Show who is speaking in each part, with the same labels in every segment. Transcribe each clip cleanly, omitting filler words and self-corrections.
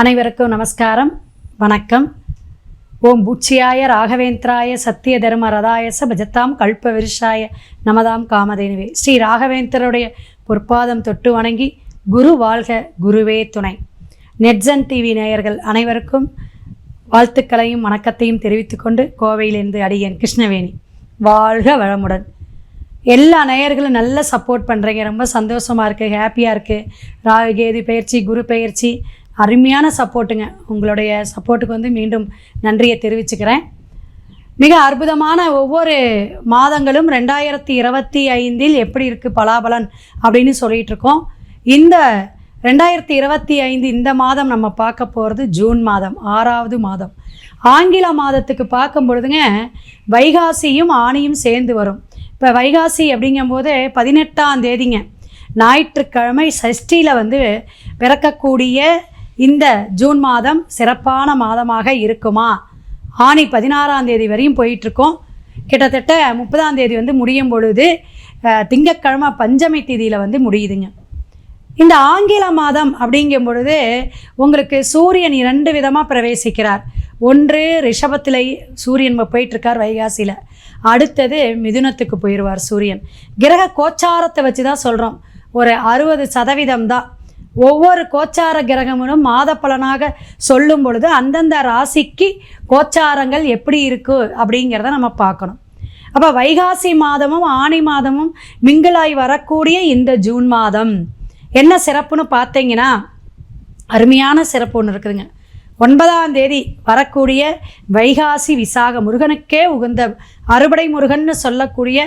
Speaker 1: அனைவருக்கும் நமஸ்காரம், வணக்கம். ஓம் பூச்சியாய ராகவேந்திராய சத்திய தர்ம ரதாயச பஜத்தாம் கல்ப விருஷாய நமதாம் காமதேனுவே. ஸ்ரீ ராகவேந்திரருடைய பொற்பாதம் தொட்டு வணங்கி குரு வாழ்க குருவே துணை. நெட்சன் டிவி நேயர்கள் அனைவருக்கும் வாழ்த்துக்களையும் வணக்கத்தையும் தெரிவித்துக்கொண்டு கோவையிலிருந்து அடியேன் கிருஷ்ணவேணி. வாழ்க வளமுடன். எல்லா நேயர்களும் நல்ல சப்போர்ட் பண்ணுறீங்க, ரொம்ப சந்தோஷமாக இருக்குது, ஹாப்பியாக இருக்குது. ராகு கேது பயிற்சி, குரு பயிற்சி, அருமையான சப்போர்ட்டுங்க. உங்களுடைய சப்போர்ட்டுக்கு மீண்டும் நன்றியை தெரிவிச்சுக்கிறேன். மிக அற்புதமான ஒவ்வொரு மாதங்களும் 2025 எப்படி இருக்குது பலாபலன் அப்படின்னு சொல்லிகிட்ருக்கோம். இந்த 2025 இந்த மாதம் நம்ம பார்க்க போகிறது ஜூன் மாதம், 6வது மாதம். ஆங்கில மாதத்துக்கு பார்க்கும் பொழுதுங்க வைகாசியும் ஆணியும் சேர்ந்து வரும். இப்போ வைகாசி அப்படிங்கும்போது 18ஆம் தேதிங்க, ஞாயிற்றுக்கிழமை சஷ்டியில் பிறக்கக்கூடிய இந்த ஜூன் மாதம் சிறப்பான மாதமாக இருக்குமா? ஆணி 16ஆம் தேதி வரையும் போயிட்டுருக்கோம். கிட்டத்தட்ட 30ஆம் தேதி முடியும் பொழுது திங்கட்கிழமை பஞ்சமி தேதியில் முடியுதுங்க. இந்த ஆங்கில மாதம் அப்படிங்கும் பொழுது உங்களுக்கு சூரியன் 2 விதமாக பிரவேசிக்கிறார். ஒன்று ரிஷபத்தில் சூரியன் போயிட்டுருக்கார் வைகாசியில், அடுத்தது மிதுனத்துக்கு போயிடுவார் சூரியன். கிரக கோச்சாரத்தை வச்சு தான் சொல்கிறோம், ஒரு 60% தான். ஒவ்வொரு கோச்சார கிரகமும் மாத பலனாக சொல்லும் பொழுது அந்தந்த ராசிக்கு கோச்சாரங்கள் எப்படி இருக்குது அப்படிங்கிறத நம்ம பார்க்கணும். அப்போ வைகாசி மாதமும் ஆணி மாதமும் மிங்கிளாய் வரக்கூடிய இந்த ஜூன் மாதம் என்ன சிறப்புன்னு பார்த்தீங்கன்னா, அருமையான சிறப்பு ஒன்று இருக்குதுங்க. 9ஆம் தேதி வரக்கூடிய வைகாசி விசாக, முருகனுக்கே உகந்த அறுபடை முருகன்னு சொல்லக்கூடிய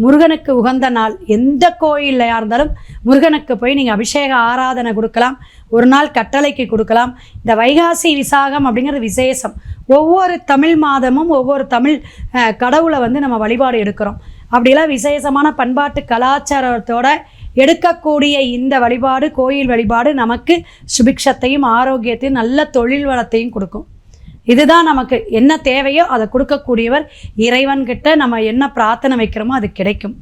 Speaker 1: முருகனுக்கு உகந்த நாள். எந்த கோயிலில் இருந்தாலும் முருகனுக்கு போய் நீங்கள் அபிஷேக ஆராதனை கொடுக்கலாம், ஒரு நாள் கட்டளைக்கு கொடுக்கலாம். இந்த வைகாசி விசாகம் அப்படிங்கிறது விசேஷம். ஒவ்வொரு தமிழ் மாதமும் ஒவ்வொரு தமிழ் கடவுளை நம்ம வழிபாடு எடுக்கிறோம். அப்படிலாம் விசேஷமான பண்பாட்டு கலாச்சாரத்தோட எடுக்கக்கூடிய இந்த வழிபாடு, கோயில் வழிபாடு நமக்கு சுபிக்ஷத்தையும் ஆரோக்கியத்தையும் நல்ல தொழில் வளத்தையும் கொடுக்கும். இதுதான் நமக்கு என்ன தேவையோ அதை கொடுக்கக்கூடியவர் இறைவன்கிட்ட. நம்ம என்ன பிரார்த்தனை வைக்கிறோமோ அது கிடைக்கும்.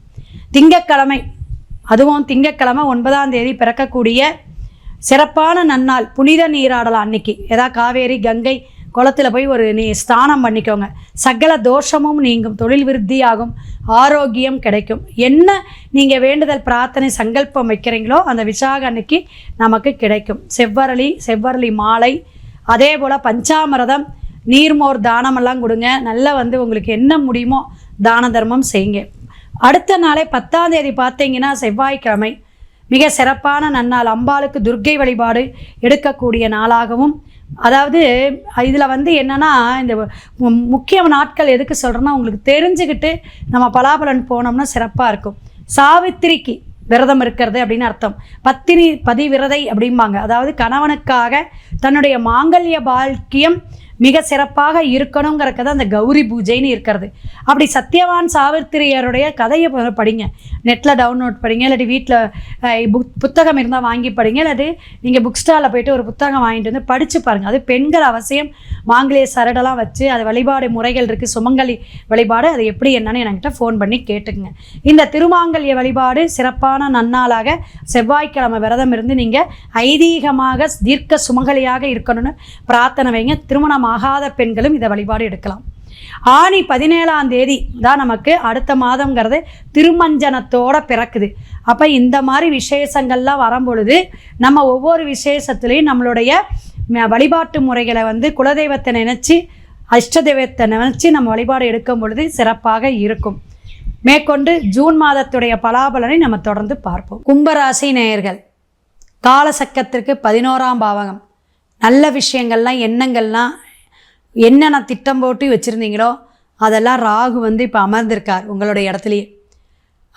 Speaker 1: திங்கட்கிழமை, அதுவும் திங்கட்கிழமை 9ஆம் தேதி பிறக்கக்கூடிய சிறப்பான நன்னாள். புனித நீராடலாம் அன்னைக்கு. ஏதாவது காவேரி கங்கை குளத்தில் போய் ஒரு ஸ்நானம் பண்ணிக்கோங்க. சகல தோஷமும் நீங்கும், தொழில் விருத்தியாகும், ஆரோக்கியம் கிடைக்கும். என்ன நீங்கள் வேண்டுதல் பிரார்த்தனை சங்கல்பம் வைக்கிறீங்களோ அந்த விசாக அன்னைக்கு நமக்கு கிடைக்கும். செவ்வரளி மாலை, அதே போல் பஞ்சாமிரதம், நீர்மோர் தானமெல்லாம் கொடுங்க. நல்லா உங்களுக்கு என்ன முடியுமோ தான தர்மம் செய்யுங்க. அடுத்த நாளே 10ஆம் தேதி பார்த்தீங்கன்னா செவ்வாய்க்கிழமை, மிக சிறப்பான நன்னாள். அம்பாளுக்கு துர்க்கை வழிபாடு எடுக்கக்கூடிய நாளாகவும், அதாவது இதில் என்னென்னா இந்த முக்கிய நாட்கள் எதுக்கு சொல்கிறேன்னா, உங்களுக்கு தெரிஞ்சுக்கிட்டு நம்ம பலாபலன் போனோம்னா சிறப்பாக இருக்கும். சாவித்திரிக்கு விரதம் இருக்கிறது அப்படின்னு அர்த்தம். பத்தினி பதிவிரதை அப்படிம்பாங்க. அதாவது கணவனுக்காக தன்னுடைய மாங்கல்ய பாக்கியம் மிக சிறப்பாக இருக்கணுங்கிறக்கு தான் அந்த கௌரி பூஜைன்னு இருக்கிறது. அப்படி சத்யவான் சாவித்திரியருடைய கதையை படிங்க, நெட்டில் டவுன்லோட் படிங்க, இல்லாட்டி வீட்டில் புத்தகம் இருந்தால் வாங்கி படிங்க, இல்லாட்டி நீங்கள் புக் ஸ்டாலில் போய்ட்டு ஒரு புத்தகம் வாங்கிட்டு படித்து பாருங்கள். அது பெண்கள் அவசியம் மாங்கல்ய சரடெல்லாம் வச்சு அது வழிபாடு முறைகள் இருக்குது, சுமங்கலி வழிபாடு, அது எப்படி என்னன்னு என்கிட்ட ஃபோன் பண்ணி கேட்டுக்குங்க. இந்த திருமாங்கல்ய வழிபாடு சிறப்பான நன்னாளாக செவ்வாய்க்கிழமை விரதம் இருந்து நீங்கள் ஐதீகமாக தீர்க்க சுமங்கலியாக இருக்கணும்னு பிரார்த்தனை வைங்க. திருமணம் ஆகாத பெண்களும் இதை வழிபாடு எடுக்கலாம். ஆணி 17ஆம் தேதி தான் நமக்கு அடுத்த மாதங்கிறது திருமஞ்சனத்தோட பிறக்குது. அப்போ இந்த மாதிரி விசேஷங்கள்லாம் வரும்பொழுது நம்ம ஒவ்வொரு விசேஷத்துலேயும் நம்மளுடைய வழிபாட்டு முறைகளை குலதெய்வத்தை நினச்சி அஷ்ட தெய்வத்தை நினச்சி நம்ம வழிபாடு எடுக்கும் பொழுது சிறப்பாக இருக்கும். மேற்கொண்டு ஜூன் மாதத்துடைய பலாபலனை நம்ம தொடர்ந்து பார்ப்போம். கும்பராசி நேயர்கள், காலசக்கரத்திற்கு 11ஆம் பாவகம். நல்ல விஷயங்கள்லாம் எண்ணங்கள்லாம் என்னென்ன திட்டம் போட்டு வச்சுருந்தீங்களோ அதெல்லாம் ராகு இப்போ அமர்ந்திருக்கார் உங்களுடைய இடத்துலையே.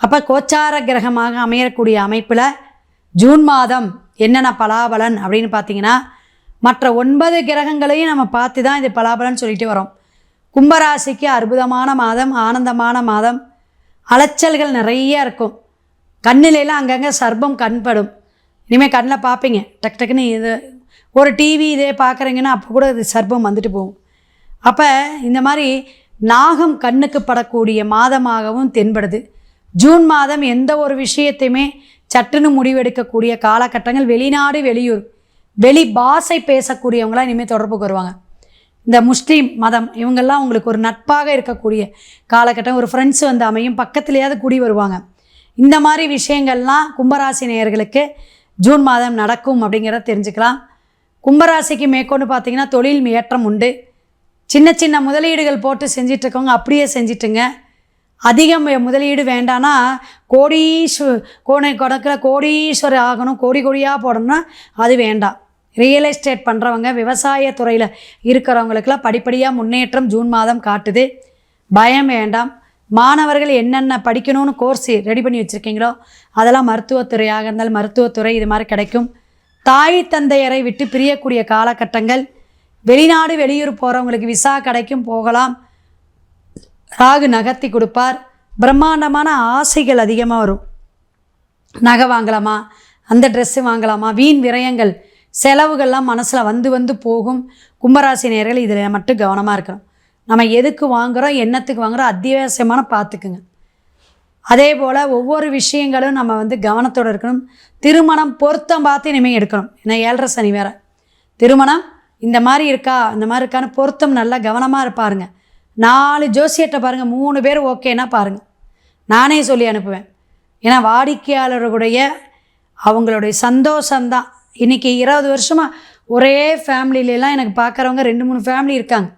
Speaker 1: அப்போ கோச்சார கிரகமாக அமையக்கூடிய அமைப்பில் ஜூன் மாதம் என்னென்ன பலாபலன் அப்படின்னு பார்த்தீங்கன்னா, மற்ற 9 கிரகங்களையும் நம்ம பார்த்து தான் இது பலாபலன் சொல்லிட்டு வரோம். கும்பராசிக்கு அற்புதமான மாதம், ஆனந்தமான மாதம். அலைச்சல்கள் நிறைய இருக்கும். கண்ணிலெல்லாம் அங்கங்கே சர்ப்பம் கண்படும். இனிமேல் கண்ணில் பார்ப்பீங்க, டக்கு டக்குன்னு இது ஒரு டிவி இதே பார்க்குறீங்கன்னா அப்போ கூட இது சர்ப்பம் வந்துட்டு போகும். அப்போ இந்த மாதிரி நாகம் கண்ணுக்கு படக்கூடிய மாதமாகவும் தென்படுது. ஜூன் மாதம் எந்த ஒரு விஷயத்தையுமே சட்டுன்னு முடிவெடுக்கக்கூடிய காலகட்டங்கள். வெளிநாடு வெளியூர் வெளி பாஷை பேசக்கூடியவங்களாம் இனிமேல் தொடர்புக்கு வருவாங்க. இந்த முஸ்லீம் மதம் இவங்கெல்லாம் உங்களுக்கு ஒரு நட்பாக இருக்கக்கூடிய காலகட்டம். ஒரு ஃப்ரெண்ட்ஸ் வந்து அமையும், பக்கத்துலேயாவது கூடி வருவாங்க. இந்த மாதிரி விஷயங்கள்லாம் கும்பராசி நேயர்களுக்கு ஜூன் மாதம் நடக்கும் அப்படிங்கிறத தெரிஞ்சுக்கலாம். கும்பராசிக்கு மேற்கொண்டு பார்த்திங்கன்னா தொழில் ஏற்றம் உண்டு. சின்ன சின்ன முதலீடுகள் போட்டு செஞ்சிட்ருக்கவங்க அப்படியே செஞ்சிட்டுங்க. அதிகம் முதலீடு வேண்டான்னா கணக்கில் கோடீஸ்வரர் ஆகணும், கோடி கோடியாக போடணும்னா அது வேண்டாம். ரியல் எஸ்டேட் பண்ணுறவங்க, விவசாயத்துறையில் இருக்கிறவங்களுக்கெல்லாம் படிப்படியாக முன்னேற்றம் ஜூன் மாதம் காட்டுது. பயம் வேண்டாம். மாணவர்கள் என்னென்ன படிக்கணும்னு கோர்ஸ் ரெடி பண்ணி வச்சுருக்கீங்களோ அதெல்லாம் மருத்துவத்துறையாக இருந்தாலும் மருத்துவத்துறை இது மாதிரி கிடைக்கும். தாய் தந்தையரை விட்டு பிரியக்கூடிய காலகட்டங்கள். வெளிநாடு வெளியூர் போகிறவங்களுக்கு விசா கிடைக்கும், போகலாம். ராகு நகர்த்தி கொடுப்பார். பிரம்மாண்டமான ஆசைகள் அதிகமாக வரும். நகை வாங்கலாமா, அந்த ட்ரெஸ்ஸு வாங்கலாமா, வீண் விரயங்கள் செலவுகள்லாம் மனசில் வந்து போகும். கும்பராசி நேயர்கள் இதில் மட்டும் கவனமாக இருக்கணும். நம்ம எதுக்கு வாங்குகிறோம், என்னத்துக்கு வாங்குகிறோம், அத்தியாவசியமான பார்த்துக்குங்க. அதே போல் ஒவ்வொரு விஷயங்களும் நம்ம வந்து கவனத்தோடு இருக்கணும். திருமணம் பொருத்தம் பார்த்து இனிமேல் எடுக்கணும். ஏன்னா 7.5 சனி வேறு. திருமணம் இந்த மாதிரி இருக்கா, இந்த மாதிரி இருக்கான்னு பொருத்தம் நல்லா கவனமாக இருப்பாருங்க. 4 ஜோசியத்தை பாருங்கள், 3 பேர் ஓகேன்னா பாருங்கள். நானே சொல்லி அனுப்புவேன். ஏன்னா வாடிக்கையாளர்களுடைய அவங்களுடைய சந்தோஷந்தான். இன்றைக்கி 20 வருஷமாக ஒரே ஃபேமிலியிலலாம் எனக்கு பார்க்குறவங்க 2-3 ஃபேமிலி இருக்காங்க.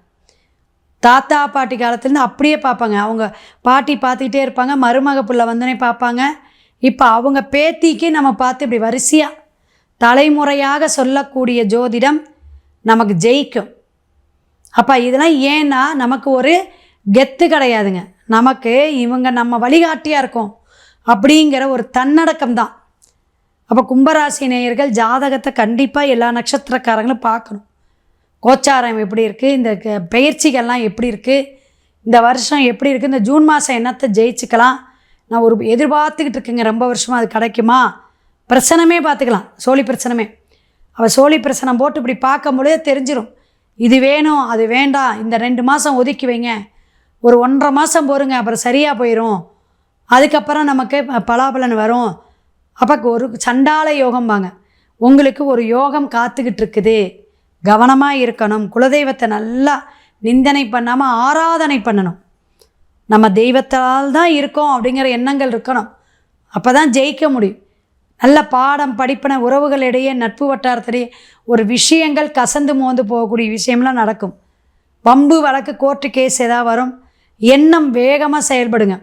Speaker 1: தாத்தா பாட்டி காலத்துலேருந்து அப்படியே பார்ப்பாங்க. அவங்க பாட்டி பார்த்துக்கிட்டே இருப்பாங்க, மருமக பிள்ளை வந்தோடனே பார்ப்பாங்க. இப்போ அவங்க பேத்திக்கு நம்ம பார்த்து இப்படி வரிசையாக தலைமுறையாக சொல்லக்கூடிய ஜோதிடம் நமக்கு ஜெயிக்கும். அப்போ இதெல்லாம் ஏன்னா நமக்கு ஒரு கெத்து கிடையாதுங்க. நமக்கு இவங்க நம்ம வழிகாட்டியாக இருக்கோம் அப்படிங்கிற ஒரு தன்னடக்கம் தான். அப்போ கும்பராசி நேயர்கள் ஜாதகத்தை கண்டிப்பாக எல்லா நட்சத்திரக்காரங்களும் பார்க்கணும். கோச்சாரம் எப்படி இருக்குது, இந்த பயிற்சிகள்லாம் எப்படி இருக்குது, இந்த வருஷம் எப்படி இருக்குது, இந்த ஜூன் மாதம் என்னத்தை ஜெயிச்சுக்கலாம், நான் ஒரு எதிர்பார்த்துக்கிட்டு இருக்கேங்க ரொம்ப வருஷமாக, அது கிடைக்குமா, பிரச்சனமே பார்த்துக்கலாம். சோழி பிரச்சனமே அவள் சோழி பிரச்சனை போட்டு இப்படி பார்க்கும்பொழுதே தெரிஞ்சிடும். இது வேணும் அது வேண்டாம், இந்த 2 மாதம் ஒதுக்கி வைங்க, ஒரு 1.5 மாதம் போருங்க, அப்புறம் சரியாக போயிடும், அதுக்கப்புறம் நமக்கு பலாபலன் வரும். அப்போ ஒரு சண்டால யோகம் வாங்க, உங்களுக்கு ஒரு யோகம் காத்துக்கிட்டு இருக்குது. கவனமாக இருக்கணும். குலதெய்வத்தை நல்லா நிந்தனை பண்ணாமல் ஆராதனை பண்ணணும். நம்ம தெய்வத்தால் தான் இருக்கோம் அப்படிங்கிற எண்ணங்கள் இருக்கணும். அப்போ தான் ஜெயிக்க முடியும். நல்ல பாடம் படிப்பின உறவுகளிடையே நட்பு வட்டாரத்திலேயே ஒரு விஷயங்கள் கசந்து மோந்து போகக்கூடிய விஷயம்லாம் நடக்கும். வம்பு வழக்கு கோர்ட்டு கேஸ் ஏதாவது வரும். எண்ணம் வேகமாக செயல்படுங்க.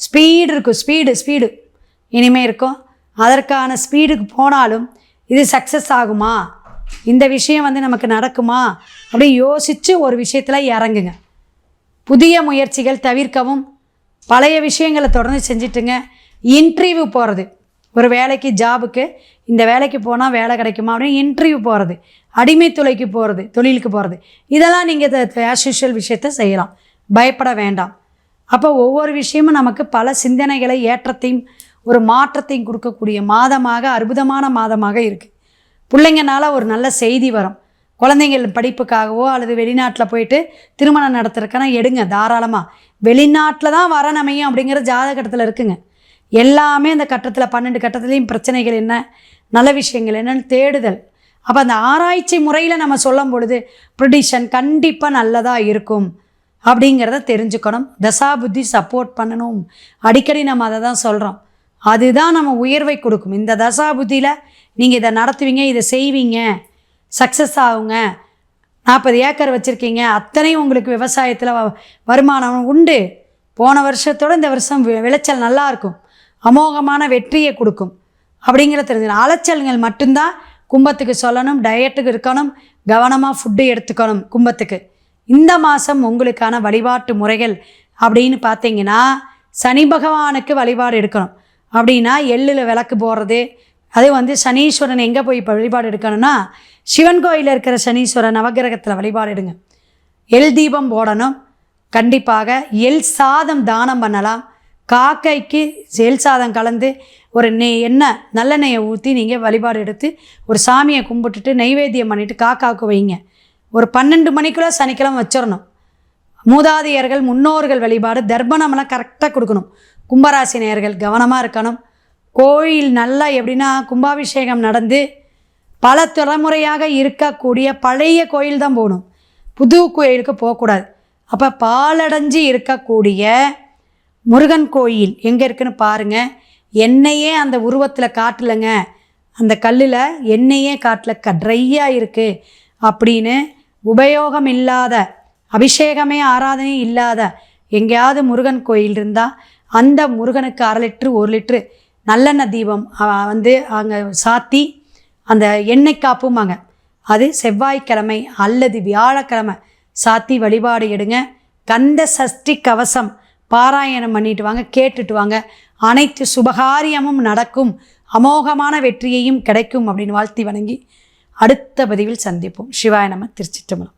Speaker 1: ஸ்பீடு இருக்கும், ஸ்பீடு இனிமேல் இருக்கும். அதற்கான ஸ்பீடுக்கு போனாலும் இது சக்ஸஸ் ஆகுமா, இந்த விஷயம் வந்து நமக்கு நடக்குமா அப்படி யோசித்து ஒரு விஷயத்தில் இறங்குங்க. புதிய முயற்சிகள் தவிர்க்கவும். பழைய விஷயங்களை தொடர்ந்து செஞ்சிட்டுங்க. இன்டர்வியூ போகிறது, ஒரு வேலைக்கு ஜாபுக்கு இந்த வேலைக்கு போனால் வேலை கிடைக்குமா அப்படின்னு இன்டர்வியூ போகிறது, அடிமைத்துறைக்கு போகிறது, தொழிலுக்கு போகிறது, இதெல்லாம் நீங்கள் ஆஸ் யூஷுவல் விஷயத்தை செய்யலாம். பயப்பட வேண்டாம். அப்போ ஒவ்வொரு விஷயமும் நமக்கு பல சிந்தனைகளை ஏற்றத்தையும் ஒரு மாற்றத்தையும் கொடுக்கக்கூடிய மாதமாக அற்புதமான மாதமாக இருக்குது. பிள்ளைங்கனால ஒரு நல்ல செய்தி வரும். குழந்தைங்கள் படிப்புக்காகவோ அல்லது வெளிநாட்டில் போயிட்டு திருமணம் நடத்துறதுக்கான எடுங்க தாராளமாக. வெளிநாட்டில் தான் வர அமையும் அப்படிங்கிற ஜாதகத்தில் இருக்குங்க. எல்லாமே அந்த கட்டத்தில் 12 கட்டத்துலேயும் பிரச்சனைகள் என்ன, நல்ல விஷயங்கள் என்னன்னு தேடுதல். அப்போ அந்த ஆராய்ச்சி முறையில் நம்ம சொல்லும் பொழுது ப்ரிடிஷன் கண்டிப்பாக நல்லதாக இருக்கும் அப்படிங்கிறத தெரிஞ்சுக்கணும். தசாபுத்தி சப்போர்ட் பண்ணணும். அடிக்கடி நம்ம அதை தான் சொல்கிறோம். அதுதான் நம்ம உயர்வை கொடுக்கும். இந்த தசாபுத்தியில் நீங்கள் இதை நடத்துவீங்க, இதை செய்வீங்க, சக்ஸஸ் ஆகுங்க. 40 ஏக்கர் வச்சுருக்கீங்க, அத்தனையும் உங்களுக்கு விவசாயத்தில் வருமானம் உண்டு. போன வருஷத்தோடு இந்த வருஷம் விளைச்சல் நல்லாயிருக்கும், அமோகமான வெற்றியை கொடுக்கும் அப்படிங்கிறத தெரிஞ்சுக்கணும். அலைச்சல்கள் மட்டும்தான் கும்பத்துக்கு சொல்லணும். டயட்டுக்கு இருக்கணும், கவனமாக ஃபுட்டு எடுத்துக்கணும் கும்பத்துக்கு. இந்த மாதம் உங்களுக்கான வழிபாட்டு முறைகள் அப்படின்னு பார்த்தீங்கன்னா சனி பகவானுக்கு வழிபாடு எடுக்கணும். அப்படின்னா எள்ளில் விளக்கு போடுறது. அது வந்து சனீஸ்வரன் எங்கே போய் இப்போ வழிபாடு எடுக்கணும்னா சிவன் கோயிலில் இருக்கிற சனீஸ்வரன் நவகிரகத்தில் வழிபாடு எடுங்க. எள் தீபம் போடணும். கண்டிப்பாக எள் சாதம் தானம் பண்ணலாம். காக்கைக்கு எள் சாதம் கலந்து ஒரு எண்ணெய் நல்லெண்ணெயை ஊற்றி நீங்கள் வழிபாடு எடுத்து ஒரு சாமியை கும்பிட்டுட்டு நைவேத்தியம் பண்ணிவிட்டு காக்காவுக்கு வைங்க. ஒரு 12 மணிக்குள்ளே சனிக்கிழமை வச்சிடணும். மூதாதையர்கள் முன்னோர்கள் வழிபாடு தர்ப்பணம்லாம் கரெக்டாக கொடுக்கணும். கும்பராசி நேயர்கள் கவனமாக இருக்கணும். கோயில் நல்லா எப்படின்னா கும்பாபிஷேகம் நடந்து பல தலைமுறையாக இருக்கக்கூடிய பழைய கோயில் தான் போகணும், புது கோயிலுக்கு போகக்கூடாது. அப்போ பாலடைஞ்சு இருக்கக்கூடிய முருகன் கோயில் எங்கே இருக்குன்னு பாருங்கள். எண்ணெயே அந்த உருவத்தில் காட்டலைங்க, அந்த கல்லில் எண்ணெயே காட்டல, ட்ரையாக இருக்குது அப்படின்னு உபயோகம் இல்லாத, அபிஷேகமே ஆராதனை இல்லாத எங்கேயாவது முருகன் கோயில் இருந்தால் அந்த முருகனுக்கு 1/2 லிட்ரு 1 லிட்ரு நல்லெண்ணெய் தீபம் அங்கே சாத்தி அந்த எண்ணெய் காப்புமாங்க, அது செவ்வாய்க்கிழமை அல்லது வியாழக்கிழமை சாத்தி வழிபாடு எடுங்க. கந்த சஷ்டி கவசம் பாராயணம் பண்ணிட்டு வாங்க, கேட்டுட்டு வாங்க. அனைத்து சுபகாரியமும் நடக்கும், அமோகமான வெற்றியையும் கிடைக்கும் அப்படின்னு வாழ்த்தி வணங்கி அடுத்த பதிவில் சந்திப்போம். சிவாய நம. திருச்சிற்றம்பலம்.